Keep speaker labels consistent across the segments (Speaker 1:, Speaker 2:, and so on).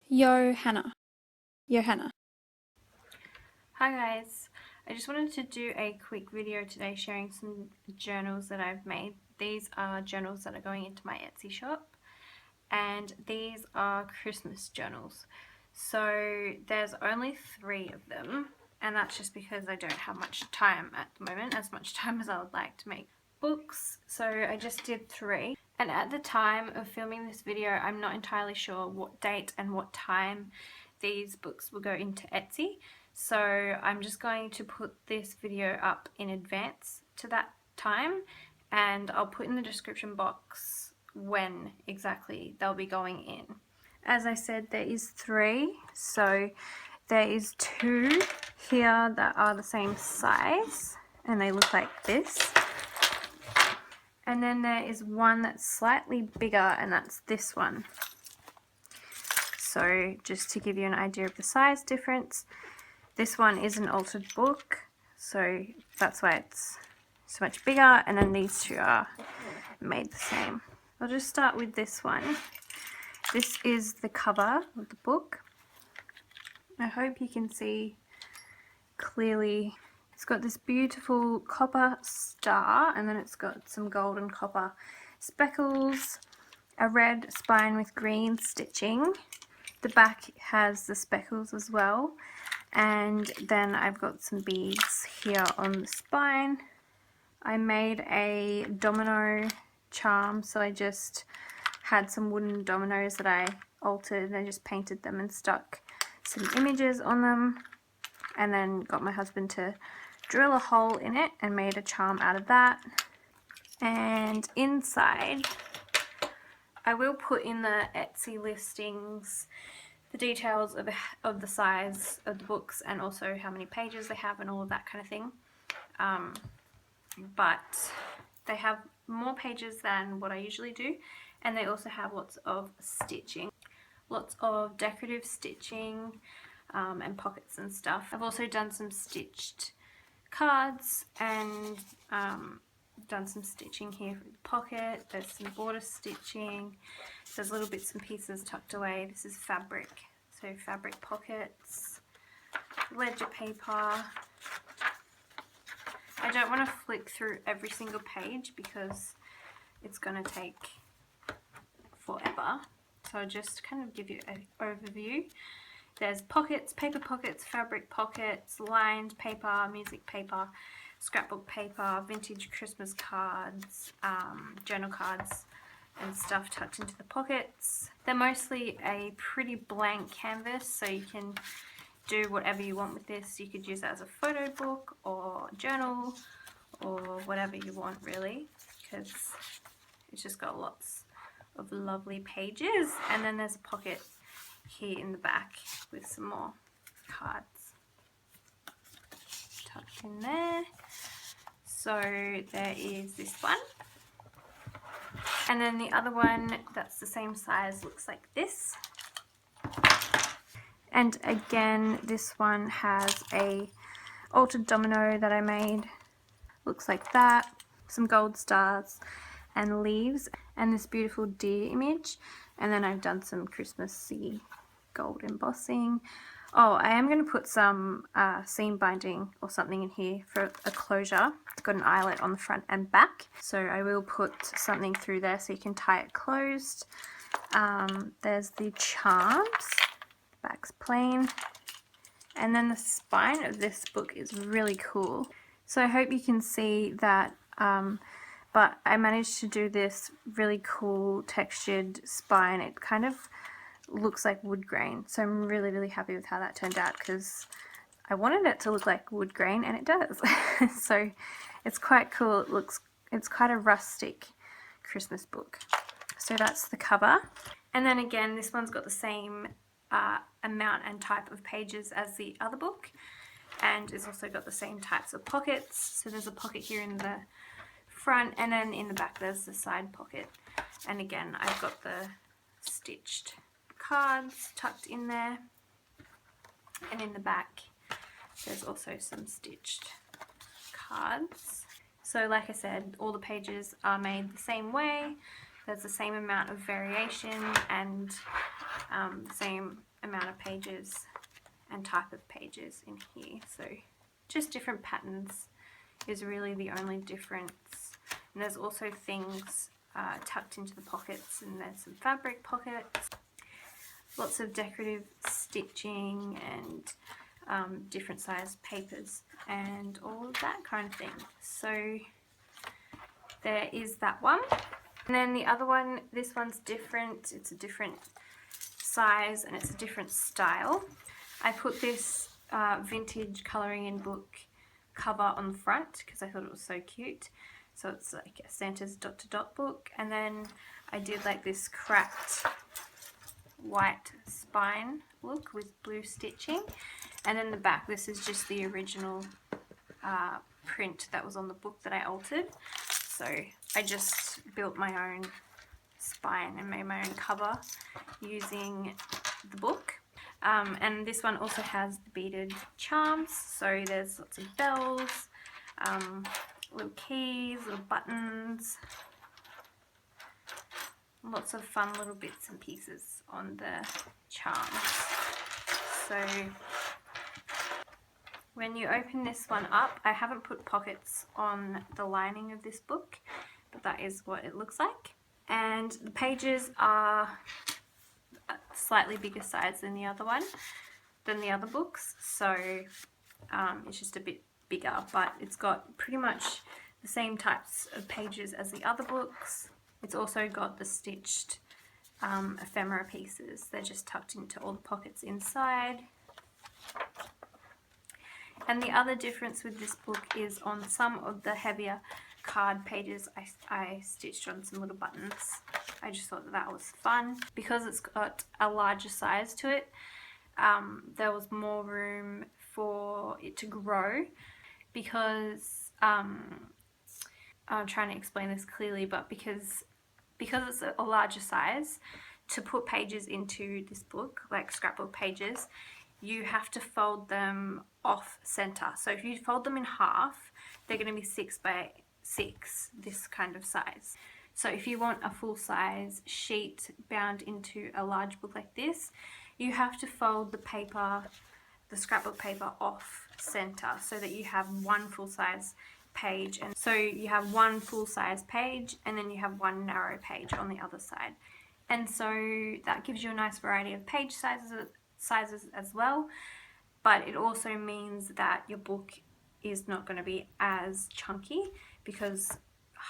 Speaker 1: Johanna. Johanna.
Speaker 2: Hi guys, I just wanted to do a quick video today sharing some journals that I've made. These are journals that are going into my Etsy shop, and these are Christmas journals. So there's only 3 of them, and that's just because I don't have much time at the moment, as much time as I would like to make books. So I just did 3, and at the time of filming this video I'm not entirely sure what date and what time these books will go into Etsy. So I'm just going to put this video up in advance to that time, and I'll put in the description box when exactly they'll be going in. As I said, there is 3, so there is 2 here that are the same size and they look like this, and then there is one that's slightly bigger, and that's this one. So just to give you an idea of the size difference, this one is an altered book, so that's why it's so much bigger, and then these 2 are made the same. I'll just start with this one. This is the cover of the book. I hope you can see clearly. It's got this beautiful copper star, and then it's got some gold and copper speckles, a red spine with green stitching. The back has the speckles as well, and then I've got some beads here on the spine. I made a domino charm, so I just had some wooden dominoes that I altered, and I just painted them and stuck some images on them, and then got my husband to drill a hole in it and made a charm out of that. And inside, I will put in the Etsy listings the details of the size of the books, and also how many pages they have and all of that kind of thing. But they have more pages than what I usually do, and they also have lots of stitching, lots of decorative stitching, and pockets and stuff. I've also done some stitched cards and done some stitching here for the pocket. There's some border stitching. There's little bits and pieces tucked away. This is fabric, so fabric pockets, ledger paper. I don't want to flick through every single page because it's going to take forever, so I'll just kind of give you an overview. There's pockets, paper pockets, fabric pockets, lined paper, music paper, scrapbook paper, vintage Christmas cards, journal cards and stuff tucked into the pockets. They're mostly a pretty blank canvas, so you can do whatever you want with this. You could use it as a photo book or journal or whatever you want, really, because it's just got lots of lovely pages. And then there's a pocket here in the back with some more cards tucked in there. So there is this one, and then the other one that's the same size looks like this. And again, this one has a altered domino that I made, looks like that, some gold stars and leaves, and this beautiful deer image. And then I've done some Christmassy gold embossing. Oh, I am going to put some seam binding or something in here for a closure. It's got an eyelet on the front and back, so I will put something through there so you can tie it closed. There's the charms, back's plain, and then the spine of this book is really cool. So I hope you can see that, but I managed to do this really cool textured spine. It kind of looks like wood grain, so I'm really happy with how that turned out, because I wanted it to look like wood grain, and it does. So it's quite cool. It's quite a rustic Christmas book. So that's the cover, and then again this one's got the same amount and type of pages as the other book, and it's also got the same types of pockets. So there's a pocket here in the front, and then in the back there's the side pocket, and again I've got the stitched cards tucked in there, and in the back there's also some stitched cards. So like I said, all the pages are made the same way. There's the same amount of variation and the same amount of pages and type of pages in here. So just different patterns is really the only difference. And there's also things tucked into the pockets, and there's some fabric pockets, lots of decorative stitching and different size papers and all of that kind of thing. So there is that one. And then the other one, this one's different. It's a different size and it's a different style. I put this vintage colouring in book cover on the front because I thought it was so cute. So it's like a Santa's dot to dot book, and then I did like this cracked white spine look with blue stitching, and then the back, this is just the original print that was on the book that I altered. So I just built my own spine and made my own cover using the book. And this one also has the beaded charms, so there's lots of bells, little keys, little buttons, lots of fun little bits and pieces on the charms. So when you open this one up, I haven't put pockets on the lining of this book, but that is what it looks like. And the pages are a slightly bigger size than the other books, so it's just a bit bigger, but it's got pretty much the same types of pages as the other books. It's also got the stitched ephemera pieces. They're just tucked into all the pockets inside. And the other difference with this book is on some of the heavier card pages I stitched on some little buttons. I just thought that was fun. Because it's got a larger size to it, there was more room for it to grow, because I'm trying to explain this clearly, but because it's a larger size, to put pages into this book, like scrapbook pages, you have to fold them off center. So if you fold them in half, they're going to be 6 by 6, this kind of size. So if you want a full size sheet bound into a large book like this, you have to fold the paper, the scrapbook paper, off center so that you have one full size page. And so you have one full size page and then you have one narrow page on the other side. And so that gives you a nice variety of page sizes as well, but it also means that your book is not going to be as chunky because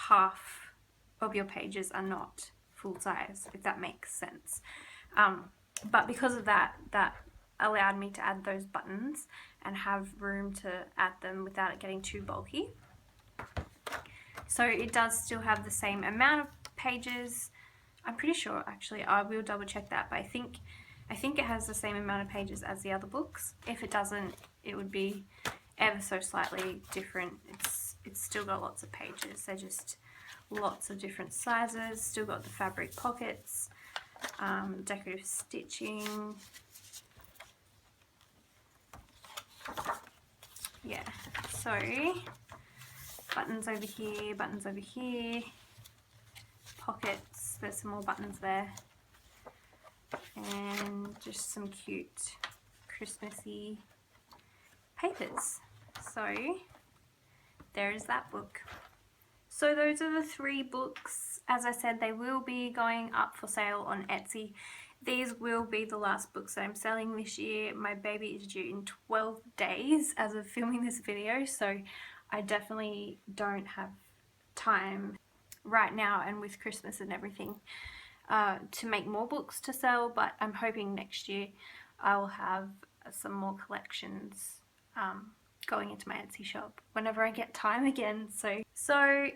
Speaker 2: half of your pages are not full size, if that makes sense. But because of that, that allowed me to add those buttons and have room to add them without it getting too bulky. So it does still have the same amount of pages. I'm pretty sure, actually, I will double check that, but I think it has the same amount of pages as the other books. If it doesn't, it would be ever so slightly different. It's still got lots of pages. They're just lots of different sizes. Still got the fabric pockets, decorative stitching. Yeah, so buttons over here, pockets, there's some more buttons there, and just some cute Christmassy papers. So there is that book. So those are the 3 books. As I said, they will be going up for sale on Etsy. These will be the last books that I'm selling this year. My baby is due in 12 days as of filming this video, so I definitely don't have time right now, and with Christmas and everything, to make more books to sell, but I'm hoping next year I will have some more collections going into my Etsy shop whenever I get time again. So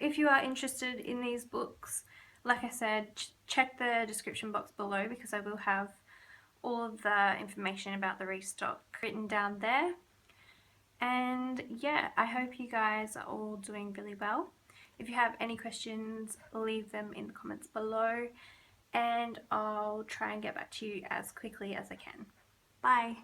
Speaker 2: if you are interested in these books, like I said, check the description box below because I will have all of the information about the restock written down there. And yeah, I hope you guys are all doing really well. If you have any questions, leave them in the comments below and I'll try and get back to you as quickly as I can. Bye!